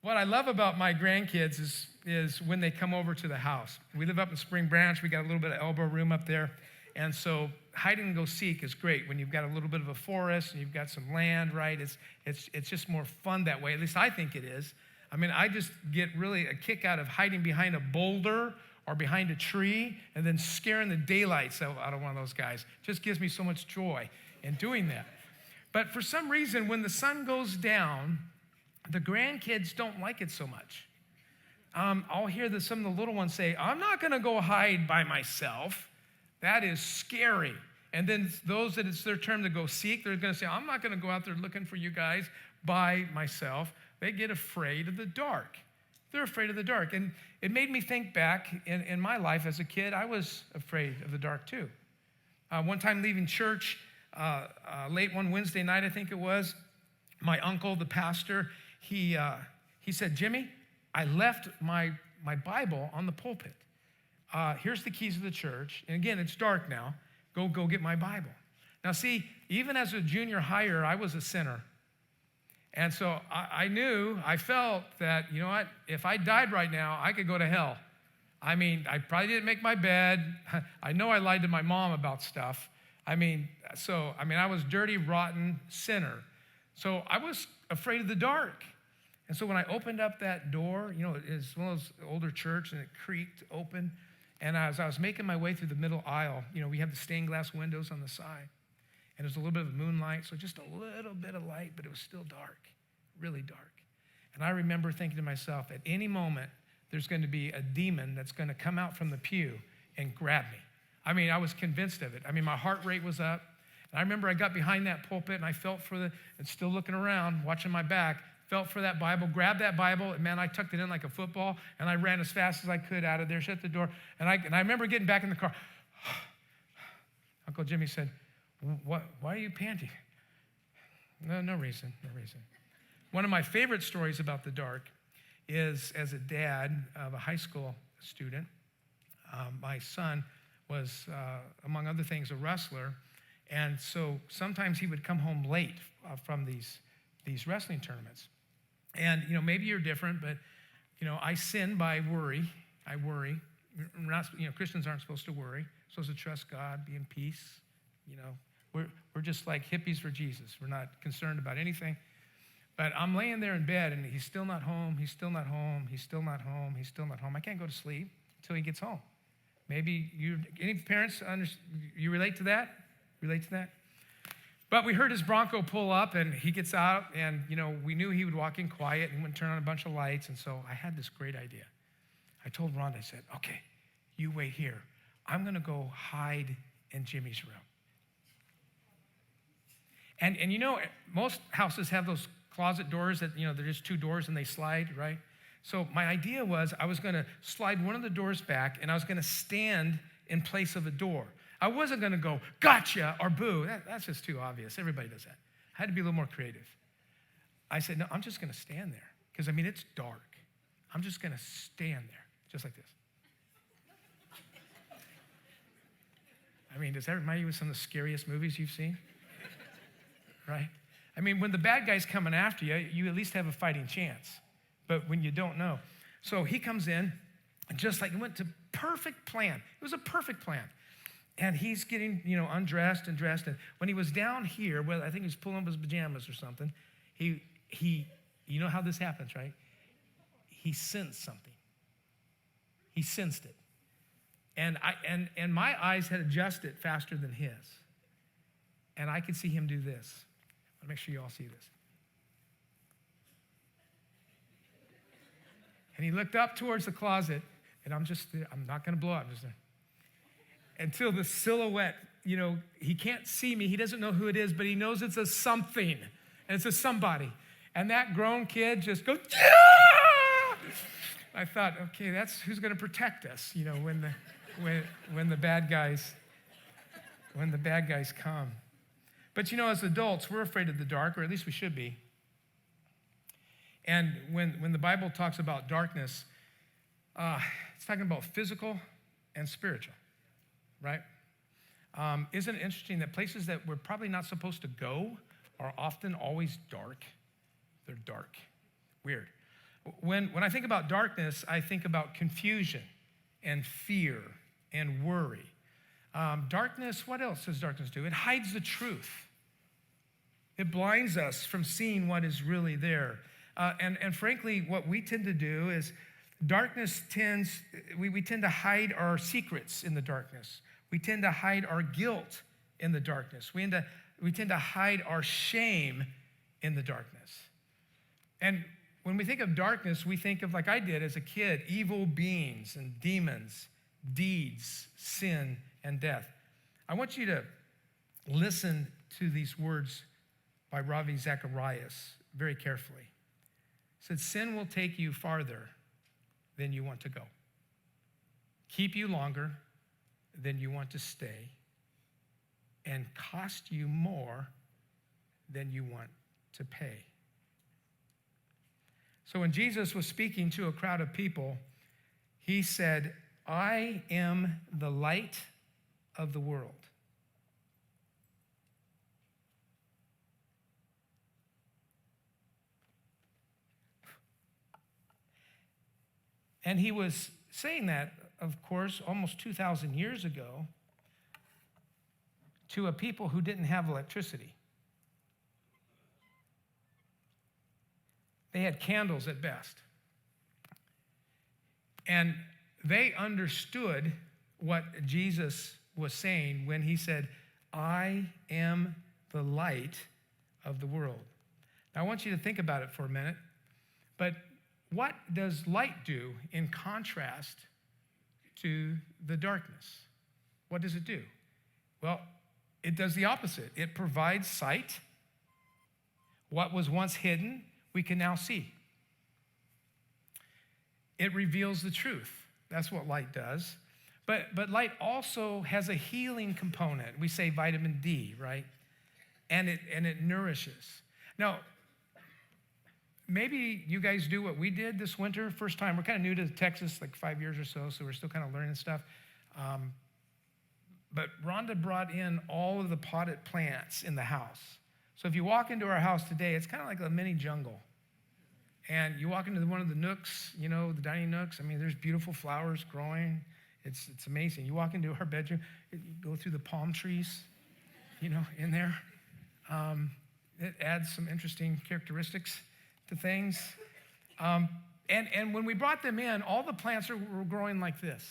What I love about my grandkids is when they come over to the house. We live up in Spring Branch. We got a little bit of elbow room up there. And so hide and go seek is great when you've got a little bit of a forest and you've got some land, right? It's just more fun that way. At least I think it is. I mean, I just get really a kick out of hiding behind a boulder or behind a tree and then scaring the daylights out of one of those guys. It just gives me so much joy in doing that. But for some reason, when the sun goes down, the grandkids don't like it so much. I'll hear some of the little ones say, I'm not going to go hide by myself. That is scary. And then those that it's their turn to go seek, they're going to say, I'm not going to go out there looking for you guys by myself. They get afraid of the dark. They're afraid of the dark. And it made me think back in my life as a kid, I was afraid of the dark too. One time leaving church, late one Wednesday night, I think it was, my uncle, the pastor, he said, Jimmy, I left my Bible on the pulpit. Here's the keys of the church. And again, it's dark now. Go get my Bible. Now see, even as a junior higher, I was a sinner. And so I felt that, you know what, if I died right now, I could go to hell. I mean, I probably didn't make my bed. I know I lied to my mom about stuff. I was dirty, rotten sinner. So I was afraid of the dark. And so when I opened up that door, you know, it's one of those older church and it creaked open. And as I was making my way through the middle aisle, you know, we have the stained glass windows on the side. And there's a little bit of moonlight, so just a little bit of light, but it was still dark, really dark. And I remember thinking to myself, at any moment, there's going to be a demon that's going to come out from the pew and grab me. I mean, I was convinced of it. I mean, my heart rate was up. And I remember I got behind that pulpit and I felt and still looking around, watching my back, felt for that Bible, grabbed that Bible, and man, I tucked it in like a football, and I ran as fast as I could out of there, shut the door. And I remember getting back in the car. Uncle Jimmy said, why are you panting? No reason. One of my favorite stories about the dark is as a dad of a high school student, my son was, among other things, a wrestler. And so sometimes he would come home late from these wrestling tournaments. And, you know, maybe you're different, but, you know, I sin by worry. I worry. Christians aren't supposed to worry. We're supposed to trust God, be in peace. You know, we're just like hippies for Jesus. We're not concerned about anything. But I'm laying there in bed, and he's still not home. He's still not home. He's still not home. He's still not home. I can't go to sleep until he gets home. Maybe any parents, you relate to that? Relate to that? But we heard his Bronco pull up, and he gets out, and, you know, we knew he would walk in quiet and wouldn't turn on a bunch of lights, and so I had this great idea. I told Rhonda, I said, okay, you wait here. I'm going to go hide in Jimmy's room. And you know, most houses have those closet doors that, you know, they're just two doors and they slide, right? So my idea was I was going to slide one of the doors back, and I was going to stand in place of a door. I wasn't going to go, gotcha, or boo. That's just too obvious. Everybody does that. I had to be a little more creative. I said, no, I'm just going to stand there because, I mean, it's dark. I'm just going to stand there, just like this. I mean, does that remind you of some of the scariest movies you've seen? Right? I mean, when the bad guy's coming after you, you at least have a fighting chance. But when you don't know. So he comes in, and just like it went to perfect plan. It was a perfect plan. And he's getting, you know, undressed and dressed. And when he was down here, well, I think he was pulling up his pajamas or something, he you know how this happens, right? He sensed something. He sensed it. And my eyes had adjusted faster than his. And I could see him do this. I want to make sure you all see this. And he looked up towards the closet, and I'm not going to blow up. I'm just there. Until the silhouette, you know, he can't see me. He doesn't know who it is, but he knows it's a something, and it's a somebody. And that grown kid just goes, yeah! I thought, okay, that's who's going to protect us, you know, when the bad guys come. But, you know, as adults, we're afraid of the dark, or at least we should be. And when the Bible talks about darkness, it's talking about physical and spiritual, right? Isn't it interesting that places that we're probably not supposed to go are often always dark? They're dark. Weird. When I think about darkness, I think about confusion and fear and worry. Darkness, what else does darkness do? It hides the truth. It blinds us from seeing what is really there. And frankly, what we tend to do is darkness we tend to hide our secrets in the darkness. We tend to hide our guilt in the darkness. We tend to hide our shame in the darkness. And when we think of darkness, we think of, like I did as a kid, evil beings and demons, deeds, sin, and death. I want you to listen to these words by Ravi Zacharias very carefully. He said, sin will take you farther than you want to go, keep you longer than you want to stay, and cost you more than you want to pay. So when Jesus was speaking to a crowd of people, he said, I am the light of the world. And he was saying that, of course, almost 2,000 years ago to a people who didn't have electricity. They had candles at best. And they understood what Jesus was saying when he said, I am the light of the world. Now, I want you to think about it for a minute. But what does light do in contrast to the darkness? What does it do? Well, it does the opposite. It provides sight. What was once hidden, we can now see. It reveals the truth. That's what light does. But light also has a healing component. We say vitamin D, right? And it nourishes. Now, maybe you guys do what we did this winter, first time. We're kind of new to Texas, like 5 years or so we're still kind of learning stuff. But Rhonda brought in all of the potted plants in the house. So if you walk into our house today, it's kind of like a mini jungle. And you walk into one of the nooks, the dining nooks. I mean, there's beautiful flowers growing. It's amazing. You walk into our bedroom, you go through the palm trees, in there. It adds some interesting characteristics to things. And when we brought them in, all the plants were growing like this.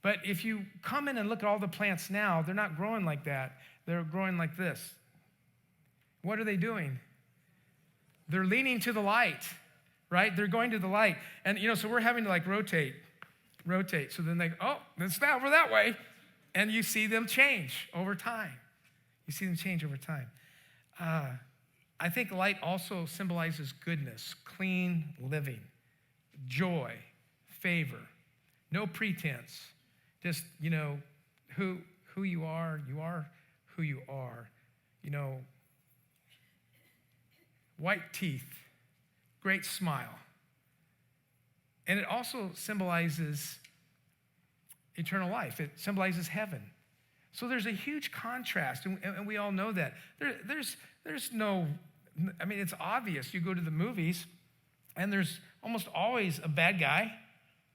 But if you come in and look at all the plants now, they're not growing like that. They're growing like this. What are they doing? They're leaning to the light, right? They're going to the light. And, so we're having to rotate. So then it's now over that way. And you see them change over time. I think light also symbolizes goodness, clean living, joy, favor, no pretense. Just, who you are who you are. White teeth, great smile. And it also symbolizes eternal life. It symbolizes heaven. So there's a huge contrast, and we all know that. There's no, it's obvious. You go to the movies, and there's almost always a bad guy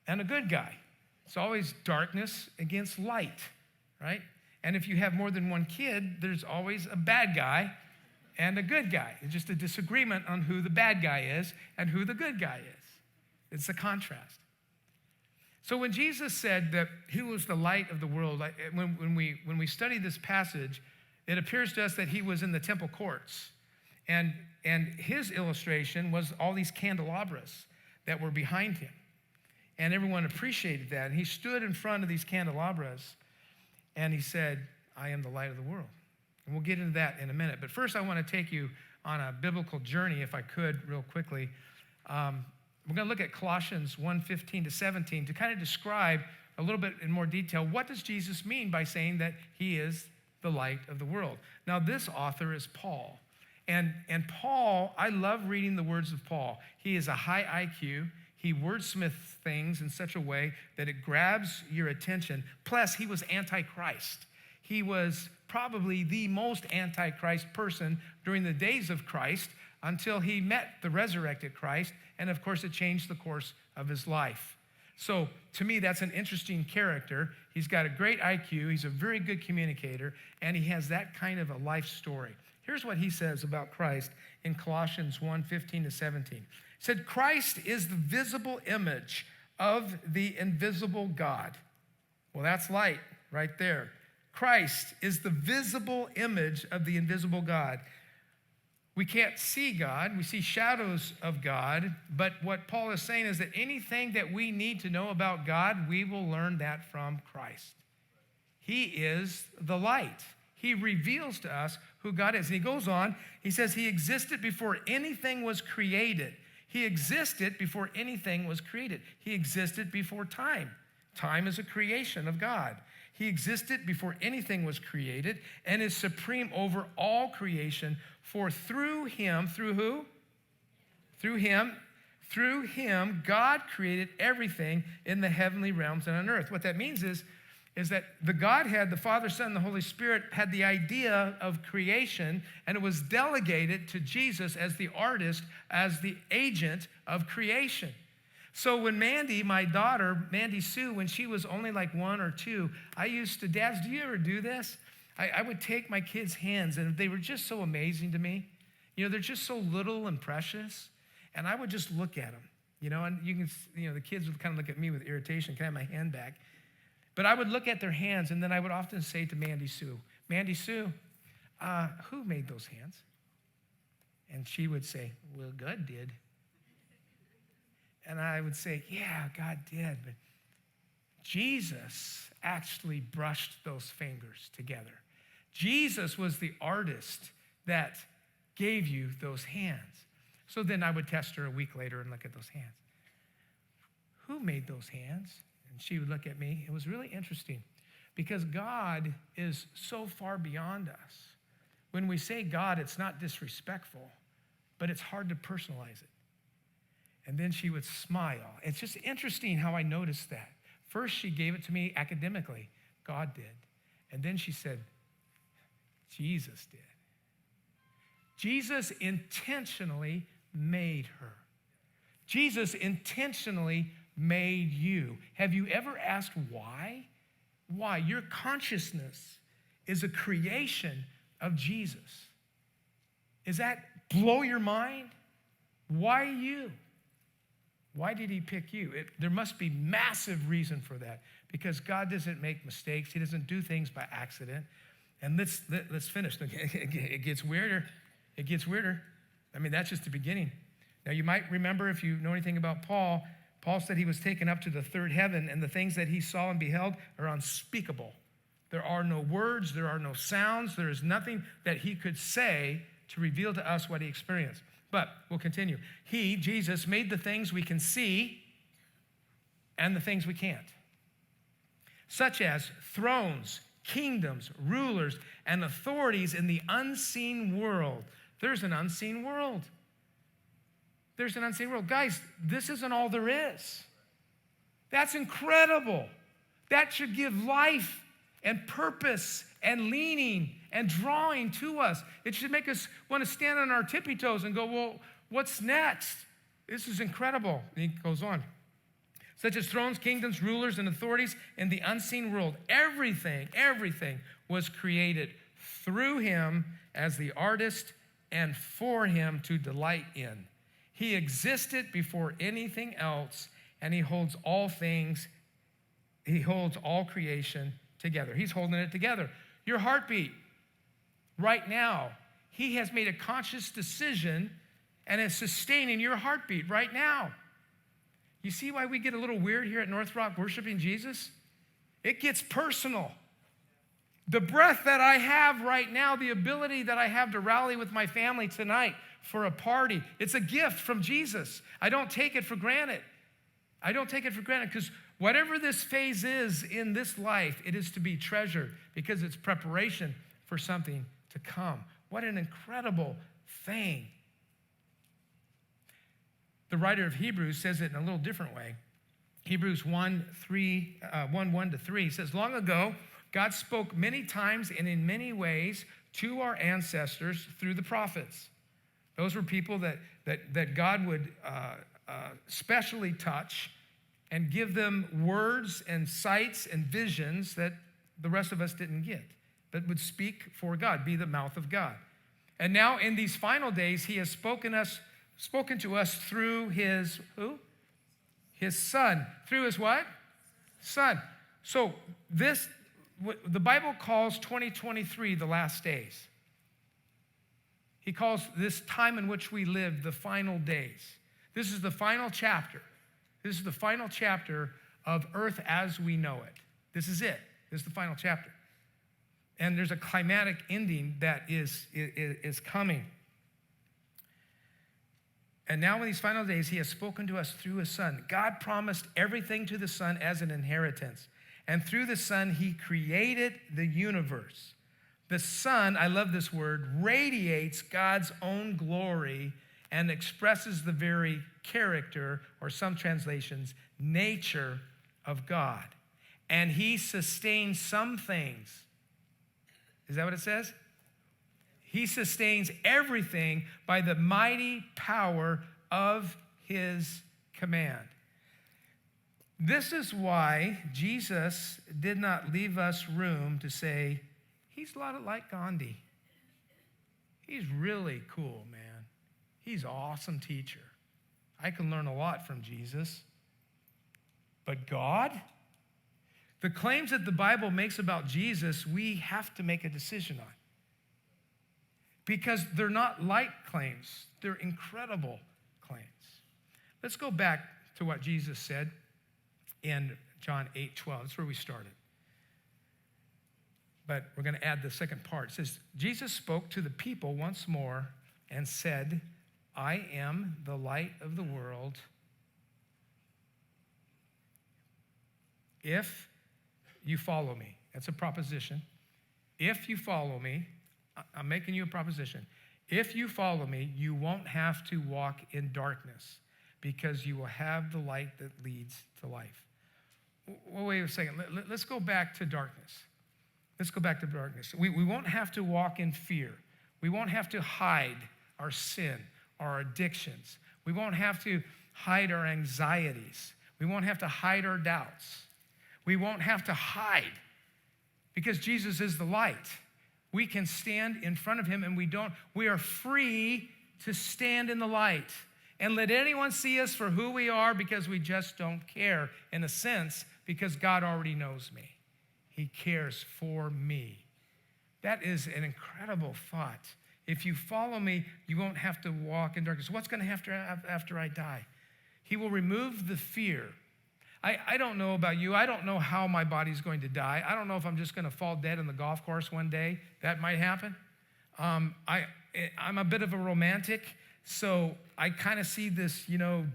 and a good guy. It's always darkness against light, right? And if you have more than one kid, there's always a bad guy and a good guy. It's just a disagreement on who the bad guy is and who the good guy is. It's a contrast. So when Jesus said that he was the light of the world, when we study this passage, it appears to us that he was in the temple courts. And his illustration was all these candelabras that were behind him. And everyone appreciated that. And he stood in front of these candelabras and he said, I am the light of the world. And we'll get into that in a minute. But first, I want to take you on a biblical journey, if I could, real quickly. We're going to look at Colossians 1:15-17 to kind of describe a little bit in more detail what does Jesus mean by saying that he is the light of the world. Now, this author is Paul. And Paul, I love reading the words of Paul. He is a high IQ. He wordsmiths things in such a way that it grabs your attention. Plus, he was anti-Christ. He was probably the most anti-Christ person during the days of Christ. until he met the resurrected Christ. And of course, it changed the course of his life. So to me, that's an interesting character. He's got a great IQ. He's a very good communicator. And he has that kind of a life story. Here's what he says about Christ in Colossians 1:15-17. He said, Christ is the visible image of the invisible God. Well, that's light right there. Christ is the visible image of the invisible God. We can't see God. We see shadows of God. But what Paul is saying is that anything that we need to know about God, we will learn that from Christ. He is the light. He reveals to us who God is. And he goes on, he says he existed before anything was created. He existed before anything was created. He existed before time. Time is a creation of God. He existed before anything was created and is supreme over all creation. For through him, through who? Through him, God created everything in the heavenly realms and on earth. What that means is that the Godhead, the Father, Son, and the Holy Spirit had the idea of creation, and it was delegated to Jesus as the artist, as the agent of creation. So when Mandy, my daughter, Mandy Sue, when she was only like 1 or 2, I used to, dads, do you ever do this? I would take my kids' hands, and they were just so amazing to me. You know, they're just so little and precious, and I would just look at them, you know, and the kids would kind of look at me with irritation, can I have my hand back? But I would look at their hands, and then I would often say to Mandy Sue, who made those hands? And she would say, well, God did. And I would say, yeah, God did. But Jesus actually brushed those fingers together. Jesus was the artist that gave you those hands. So then I would test her a week later and look at those hands. Who made those hands? And she would look at me. It was really interesting because God is so far beyond us. When we say God, it's not disrespectful, but it's hard to personalize it. And then she would smile. It's just interesting how I noticed that. First, she gave it to me academically. God did. And then she said, Jesus did. Jesus intentionally made her. Jesus intentionally made you. Have you ever asked why? Why? Your consciousness is a creation of Jesus. Does that blow your mind? Why you? Why did he pick you? There must be massive reason for that because God doesn't make mistakes. He doesn't do things by accident. And let's finish. It gets weirder. It gets weirder. I mean, that's just the beginning. Now, you might remember if you know anything about Paul, Paul said he was taken up to the third heaven, and the things that he saw and beheld are unspeakable. There are no words. There are no sounds. There is nothing that he could say to reveal to us what he experienced. But we'll continue. He, Jesus, made the things we can see and the things we can't, such as thrones, kingdoms, rulers, and authorities in the unseen world. There's an unseen world. There's an unseen world. Guys, this isn't all there is. That's incredible. That should give life and purpose and leaning and drawing to us. It should make us want to stand on our tippy toes and go, well, what's next? This is incredible. And he goes on. Such as thrones, kingdoms, rulers, and authorities in the unseen world. Everything was created through him as the artist and for him to delight in. He existed before anything else, and he holds all things, he holds all creation together. He's holding it together. Your heartbeat right now, he has made a conscious decision and is sustaining your heartbeat right now. You see why we get a little weird here at North Rock worshiping Jesus? It gets personal. The breath that I have right now, the ability that I have to rally with my family tonight for a party, it's a gift from Jesus. I don't take it for granted. I don't take it for granted because whatever this phase is in this life, it is to be treasured because it's preparation for something to come. What an incredible thing. The writer of Hebrews says it in a little different way. Hebrews 1:1-3 says, long ago, God spoke many times and in many ways to our ancestors through the prophets. Those were people that God would specially touch and give them words and sights and visions that the rest of us didn't get, but would speak for God, be the mouth of God. And now in these final days, he has spoken to us through his, who? His son. Through his what? Son. So the Bible calls 2023 the last days. He calls this time in which we live the final days. This is the final chapter. This is the final chapter of earth as we know it. This is it. This is the final chapter. And there's a climatic ending that is coming. And now in these final days, he has spoken to us through his son. God promised everything to the son as an inheritance. And through the son, he created the universe. The son, I love this word, radiates God's own glory and expresses the very character, or some translations, nature of God. And he sustains some things. Is that what it says? He sustains everything by the mighty power of his command. This is why Jesus did not leave us room to say, he's a lot like Gandhi. He's really cool, man. He's an awesome teacher. I can learn a lot from Jesus. But God? The claims that the Bible makes about Jesus, we have to make a decision on. Because they're not light claims. They're incredible claims. Let's go back to what Jesus said in John 8:12. That's where we started. But we're going to add the second part. It says, Jesus spoke to the people once more and said, I am the light of the world. If you follow me, that's a proposition. If you follow me, I'm making you a proposition. If you follow me, you won't have to walk in darkness because you will have the light that leads to life. Well, wait a second. Let's go back to darkness. Let's go back to darkness. We won't have to walk in fear. We won't have to hide our sin, our addictions. We won't have to hide our anxieties. We won't have to hide our doubts. We won't have to hide because Jesus is the light. We can stand in front of him and we are free to stand in the light and let anyone see us for who we are because we just don't care in a sense because God already knows me. He cares for me. That is an incredible thought. If you follow me, you won't have to walk in darkness. What's going to happen after I die? He will remove the fear. I don't know about you. I don't know how my body's going to die. I don't know if I'm just going to fall dead in the golf course one day. That might happen. I'm a bit of a romantic, so I kind of see this,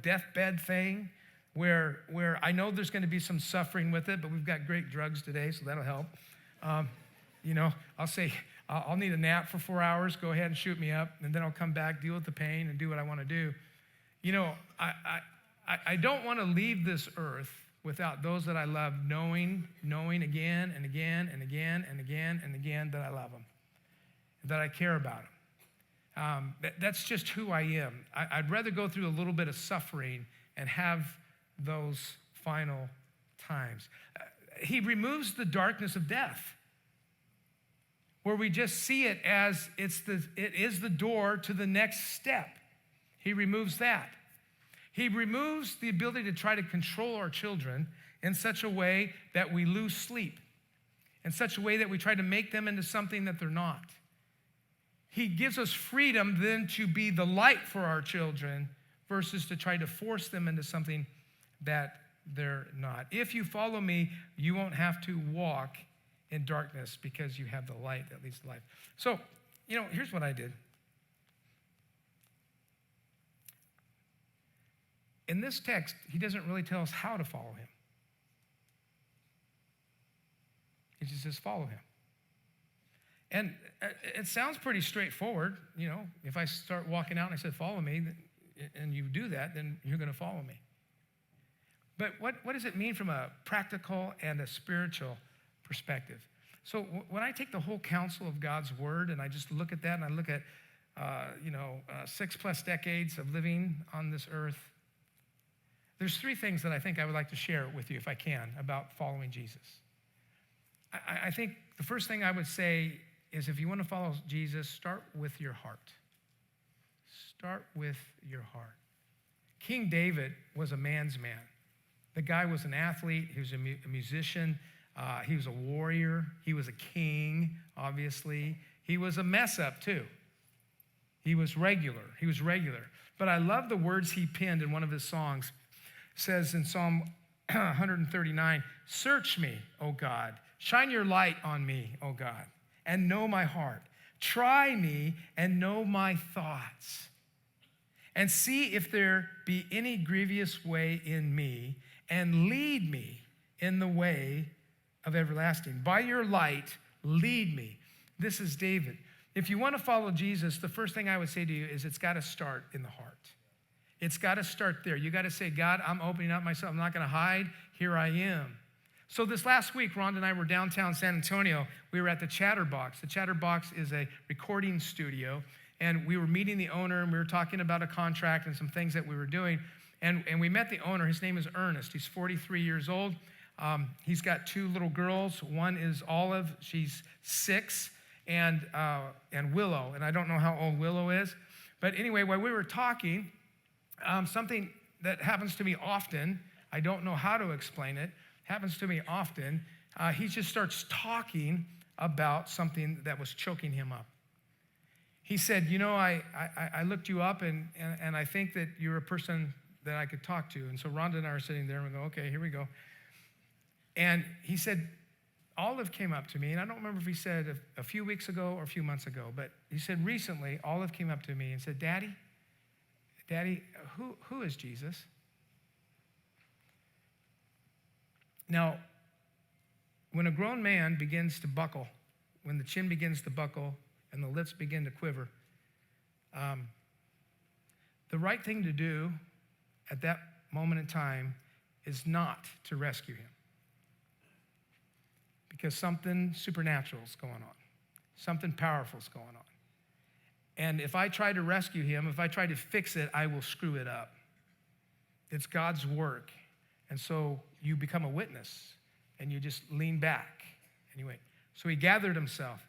deathbed thing where I know there's going to be some suffering with it, but we've got great drugs today, so that'll help. I'll say, I'll need a nap for 4 hours. Go ahead and shoot me up, and then I'll come back, deal with the pain, and do what I want to do. I don't want to leave this earth without those that I love knowing again and again and again and again and again that I love them, that I care about them. That's just who I am. I'd rather go through a little bit of suffering and have those final times. He removes the darkness of death, where we just see it as it is the door to the next step. He removes that. He removes the ability to try to control our children in such a way that we lose sleep, in such a way that we try to make them into something that they're not. He gives us freedom then to be the light for our children versus to try to force them into something that they're not. If you follow me, you won't have to walk in darkness because you have the light that leads to life. So, here's what I did. In this text, he doesn't really tell us how to follow him. He just says, follow him. And it sounds pretty straightforward. If I start walking out and I said, follow me, and you do that, then you're going to follow me. But what does it mean from a practical and a spiritual perspective? So when I take the whole counsel of God's word and I just look at that and I look at 6+ decades of living on this earth, there's 3 things that I think I would like to share with you, if I can, about following Jesus. I think the first thing I would say is, if you want to follow Jesus, start with your heart. Start with your heart. King David was a man's man. The guy was an athlete. He was a musician. He was a warrior. He was a king, obviously. He was a mess-up, too. He was regular. But I love the words he penned in one of his songs. It says in Psalm 139, "Search me, O God. Shine your light on me, O God, and know my heart. Try me and know my thoughts. And see if there be any grievous way in me, and lead me in the way of everlasting. By your light, lead me." This is David. If you want to follow Jesus, the first thing I would say to you is, it's got to start in the heart. It's got to start there. You got to say, God, I'm opening up myself. I'm not going to hide. Here I am. So this last week, Rhonda and I were downtown San Antonio. We were at the Chatterbox. The Chatterbox is a recording studio, and we were meeting the owner, and we were talking about a contract and some things that we were doing. And we met the owner. His name is Ernest. He's 43 years old. He's got 2 little girls. One is Olive. She's 6, and Willow. And I don't know how old Willow is. But anyway, while we were talking, something that happens to me often, I don't know how to explain it, happens to me often, he just starts talking about something that was choking him up. He said, I looked you up, and I think that you're a person that I could talk to. And so Rhonda and I are sitting there, and we go, okay, here we go. And he said, Olive came up to me, and I don't remember if he said a few weeks ago or a few months ago, but he said recently, Olive came up to me and said, Daddy, who is Jesus? Now, when a grown man begins to buckle, when the chin begins to buckle and the lips begin to quiver, the right thing to do at that moment in time is not to rescue him, because something supernatural is going on. Something powerful is going on. And if I try to rescue him, if I try to fix it, I will screw it up. It's God's work. And so you become a witness, and you just lean back, and you wait. So he gathered himself,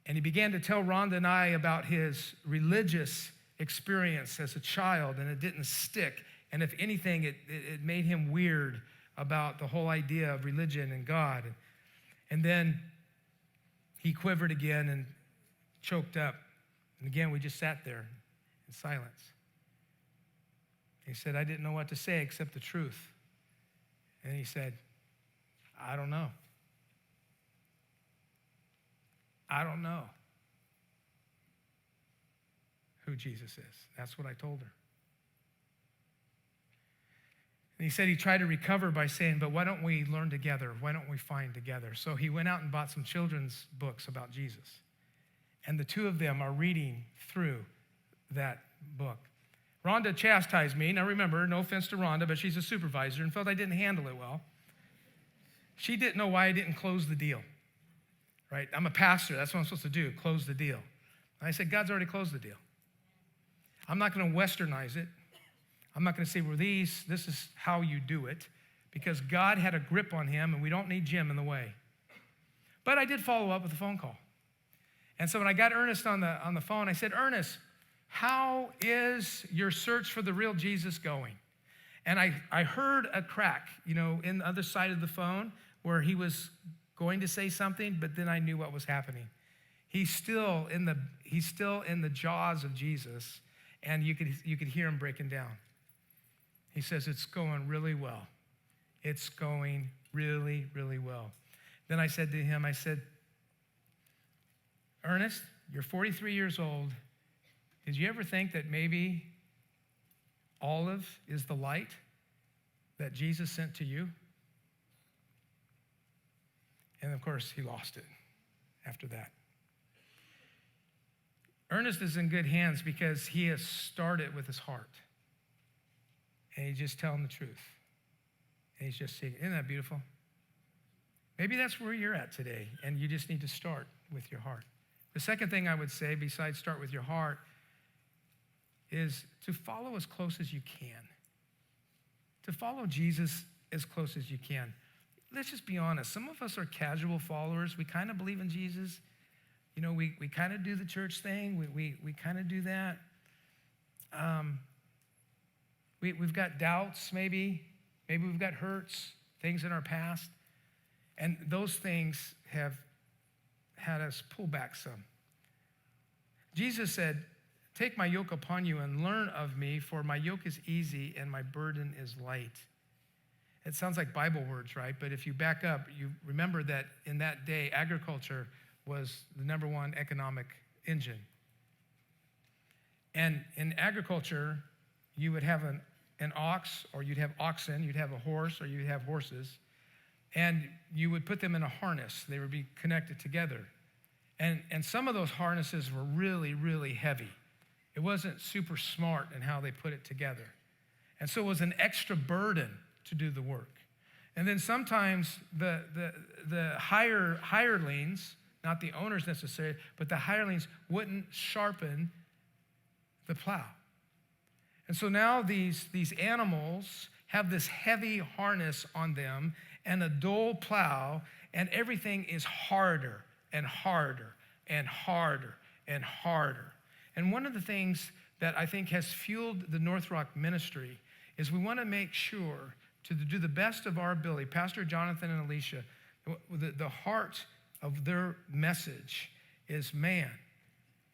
and he began to tell Rhonda and I about his religious experience as a child, and it didn't stick. And if anything, it made him weird about the whole idea of religion and God. And then he quivered again and choked up. And again, we just sat there in silence. He said, I didn't know what to say except the truth. And he said, I don't know. I don't know who Jesus is. That's what I told her. And he said he tried to recover by saying, but why don't we learn together? Why don't we find together? So he went out and bought some children's books about Jesus. And the 2 of them are reading through that book. Rhonda chastised me. Now remember, no offense to Rhonda, but she's a supervisor and felt I didn't handle it well. She didn't know why I didn't close the deal, right? I'm a pastor. That's what I'm supposed to do, close the deal. And I said, God's already closed the deal. I'm not going to westernize it. I'm not going to say, well, this is how you do it, because God had a grip on him, and we don't need Jim in the way. But I did follow up with a phone call. And so when I got Ernest on the phone, I said, Ernest, how is your search for the real Jesus going? And I heard a crack, in the other side of the phone where he was going to say something, but then I knew what was happening. He's still in the jaws of Jesus, and you could hear him breaking down. He says, it's going really well. It's going really, really well. Then I said to him, Ernest, you're 43 years old. Did you ever think that maybe Olive is the light that Jesus sent to you? And of course, he lost it after that. Ernest is in good hands because he has started with his heart. And he's just telling the truth. And he's just saying, isn't that beautiful? Maybe that's where you're at today, and you just need to start with your heart. The second thing I would say, besides start with your heart, is to follow as close as you can. To follow Jesus as close as you can. Let's just be honest. Some of us are casual followers. We kind of believe in Jesus. You know, we kind of do the church thing. We kind of do that. We've got doubts, maybe. Maybe we've got hurts, things in our past. And those things have had us pull back some. Jesus said, "Take my yoke upon you and learn of me, for my yoke is easy and my burden is light." It sounds like Bible words, right? But if you back up, you remember that in that day, agriculture was the number one economic engine. And in agriculture, you would have an ox, or you'd have oxen, you'd have a horse, or you'd have horses, and you would put them in a harness. They would be connected together. And some of those harnesses were really, really heavy. It wasn't super smart in how they put it together. And so it was an extra burden to do the work. And then sometimes the hirelings, not the owners necessarily, but the hirelings wouldn't sharpen the plow. And so now these animals have this heavy harness on them and a dull plow, and everything is harder and harder and harder and harder. And one of the things that I think has fueled the North Rock ministry is we want to make sure to do the best of our ability. Pastor Jonathan and Alicia, the heart of their message is, man,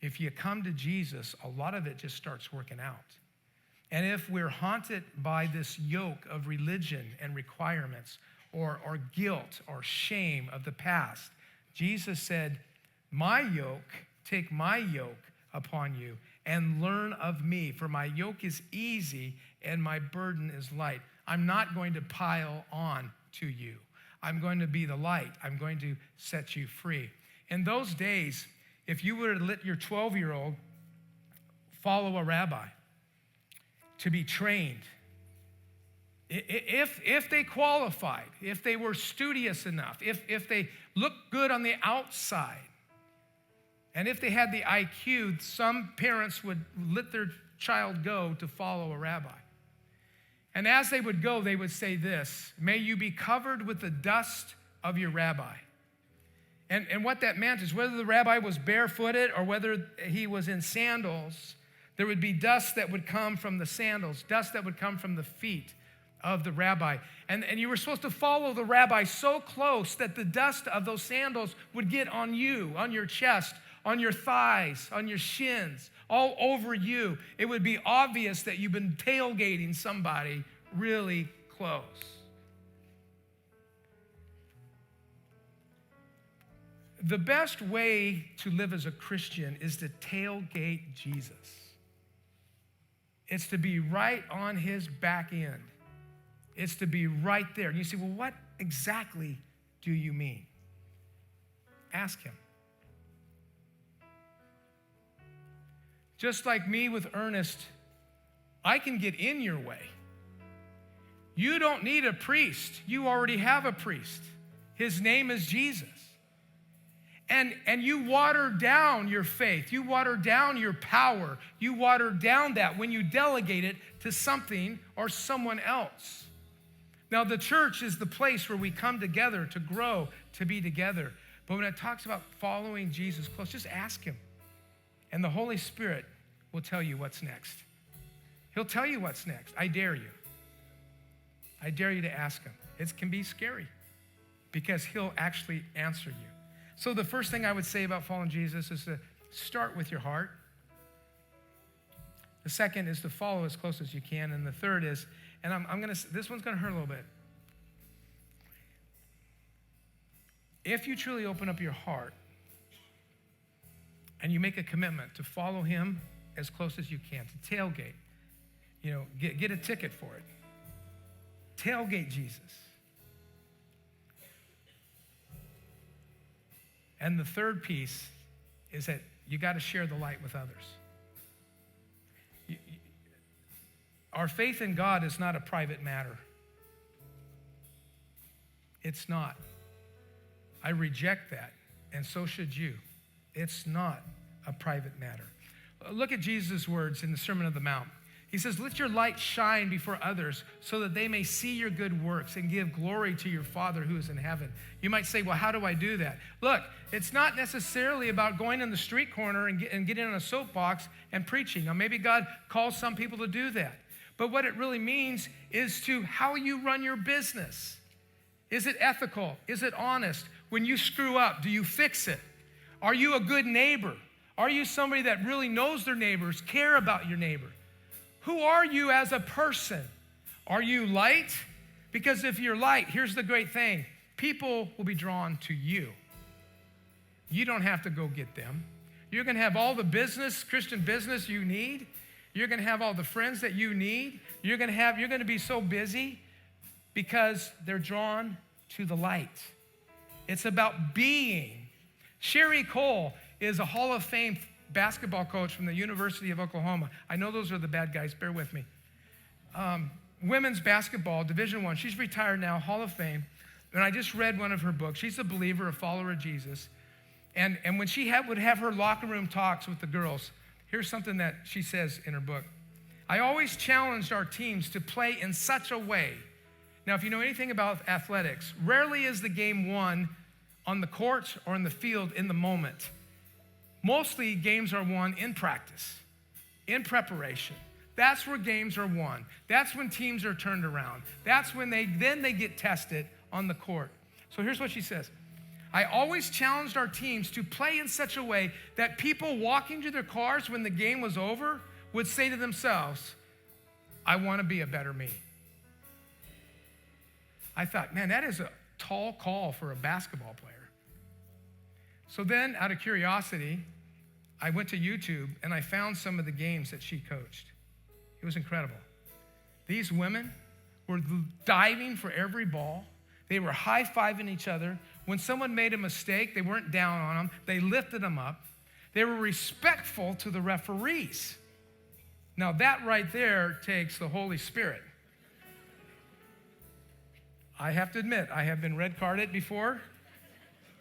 if you come to Jesus, a lot of it just starts working out. And if we're haunted by this yoke of religion and requirements or guilt or shame of the past, Jesus said, take my yoke upon you and learn of me, for my yoke is easy and my burden is light. I'm not going to pile on to you. I'm going to be the light. I'm going to set you free. In those days, if you were to let your 12-year-old follow a rabbi to be trained, if they qualified, if they were studious enough, if they looked good on the outside, and if they had the IQ, some parents would let their child go to follow a rabbi. And as they would go, they would say this, "May you be covered with the dust of your rabbi." And what that meant is whether the rabbi was barefooted or whether he was in sandals, there would be dust that would come from the sandals, dust that would come from the feet of the rabbi. And you were supposed to follow the rabbi so close that the dust of those sandals would get on you, on your chest, on your thighs, on your shins, all over you. It would be obvious that you've been tailgating somebody really close. The best way to live as a Christian is to tailgate Jesus. It's to be right on his back end. It's to be right there. And you say, well, what exactly do you mean? Ask him. Just like me with Ernest, I can get in your way. You don't need a priest. You already have a priest. His name is Jesus. And you water down your faith. You water down your power. You water down that when you delegate it to something or someone else. Now, the church is the place where we come together to grow, to be together. But when it talks about following Jesus close, just ask him. And the Holy Spirit will tell you what's next. He'll tell you what's next. I dare you. I dare you to ask him. It can be scary because he'll actually answer you. So the first thing I would say about following Jesus is to start with your heart. The second is to follow as close as you can. And the third is, and this one's going to hurt a little bit. If you truly open up your heart and you make a commitment to follow him as close as you can, to tailgate, get a ticket for it. Tailgate Jesus. And the third piece is that you got to share the light with others. Our faith in God is not a private matter. It's not. I reject that, and so should you. It's not a private matter. Look at Jesus' words in the Sermon on the Mount. He says, let your light shine before others so that they may see your good works and give glory to your Father who is in heaven. You might say, well, how do I do that? Look, it's not necessarily about going in the street corner and getting on a soapbox and preaching. Now, maybe God calls some people to do that. But what it really means is to how you run your business. Is it ethical? Is it honest? When you screw up, do you fix it? Are you a good neighbor? Are you somebody that really knows their neighbors, care about your neighbor? Who are you as a person? Are you light? Because if you're light, here's the great thing. People will be drawn to you. You don't have to go get them. You're going to have all the business, Christian business you need. You're going to have all the friends that you need. You're going to be so busy because they're drawn to the light. It's about being. Sherry Cole is a Hall of Fame basketball coach from the University of Oklahoma. I know those are the bad guys, bear with me. Women's basketball, Division I. She's retired now, Hall of Fame. And I just read one of her books. She's a believer, a follower of Jesus. And when she would have her locker room talks with the girls, here's something that she says in her book. I always challenged our teams to play in such a way. Now, if you know anything about athletics, rarely is the game won on the court or in the field in the moment. Mostly games are won in practice, in preparation. That's where games are won. That's when teams are turned around. That's when they get tested on the court. So here's what she says. I always challenged our teams to play in such a way that people walking to their cars when the game was over would say to themselves, I want to be a better me. I thought, man, that is a tall call for a basketball player. So then, out of curiosity, I went to YouTube and I found some of the games that she coached. It was incredible. These women were diving for every ball. They were high-fiving each other. When someone made a mistake, they weren't down on them. They lifted them up. They were respectful to the referees. Now, that right there takes the Holy Spirit. I have to admit, I have been red carded before.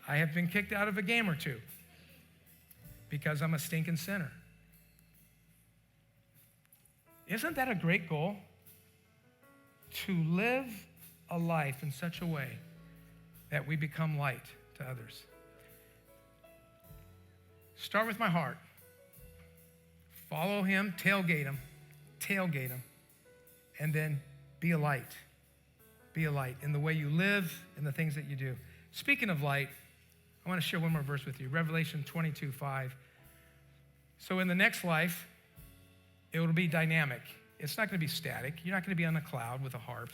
I have been kicked out of a game or two because I'm a stinking sinner. Isn't that a great goal? To live a life in such a way that we become light to others. Start with my heart. Follow him, tailgate him, and then be a light. Be a light in the way you live and the things that you do. Speaking of light, I want to share one more verse with you. Revelation 22:5. So in the next life, it will be dynamic. It's not going to be static. You're not going to be on a cloud with a harp.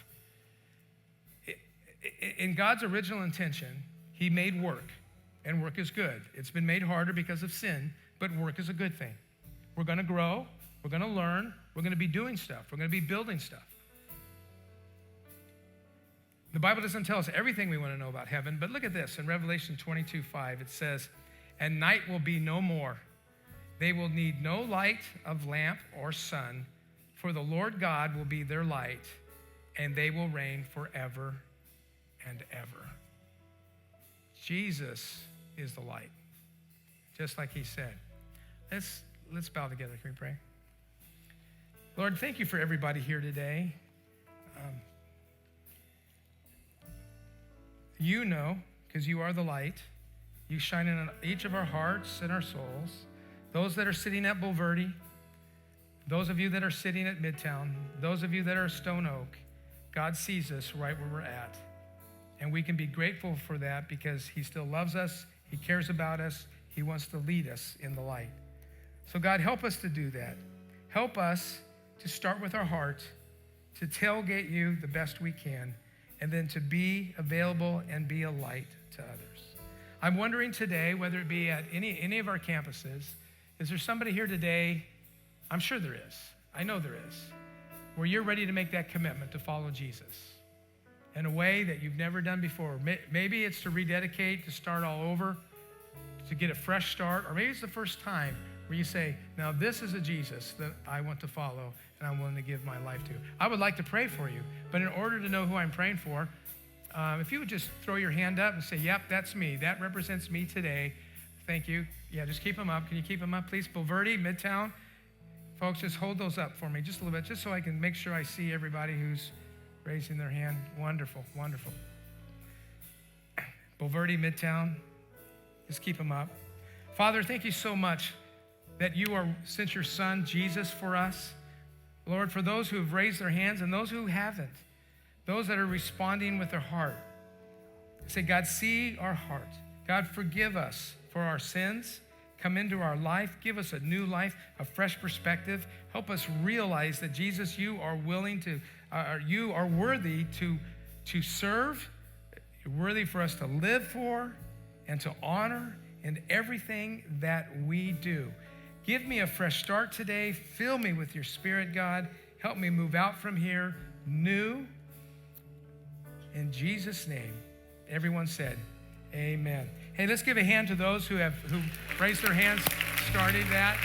In God's original intention, he made work, and work is good. It's been made harder because of sin, but work is a good thing. We're going to grow. We're going to learn. We're going to be doing stuff. We're going to be building stuff. The Bible doesn't tell us everything we want to know about heaven, but look at this. In Revelation 22:5, it says, and night will be no more. They will need no light of lamp or sun, for the Lord God will be their light, and they will reign forever and ever. Jesus is the light, just like he said. Let's bow together. Can we pray? Lord, thank you for everybody here today. You know, because you are the light. You shine in each of our hearts and our souls. Those that are sitting at Bulverde, those of you that are sitting at Midtown, those of you that are Stone Oak, God sees us right where we're at. And we can be grateful for that because he still loves us. He cares about us. He wants to lead us in the light. So God, help us to do that. Help us to start with our heart, to tailgate you the best we can, and then to be available and be a light to others. I'm wondering today, whether it be at any of our campuses, is there somebody here today, I'm sure there is, I know there is, where you're ready to make that commitment to follow Jesus in a way that you've never done before. Maybe it's to rededicate, to start all over, to get a fresh start, or maybe it's the first time where you say, now this is a Jesus that I want to follow and I'm willing to give my life to. I would like to pray for you, but in order to know who I'm praying for, if you would just throw your hand up and say, yep, that's me. That represents me today. Thank you. Yeah, just keep them up. Can you keep them up, please? Bulverde, Midtown. Folks, just hold those up for me just a little bit, just so I can make sure I see everybody who's raising their hand. Wonderful, wonderful. Bulverde, Midtown. Just keep them up. Father, thank you so much that you are sent your son, Jesus, for us. Lord, for those who have raised their hands and those who haven't, those that are responding with their heart. Say, God, see our heart. God, forgive us for our sins. Come into our life. Give us a new life, a fresh perspective. Help us realize that, Jesus, you are willing to, you are worthy to serve. You're worthy for us to live for and to honor in everything that we do. Give me a fresh start today. Fill me with your Spirit, God. Help me move out from here new. In Jesus' name, everyone said, amen. Hey, let's give a hand to those who raised their hands, started that.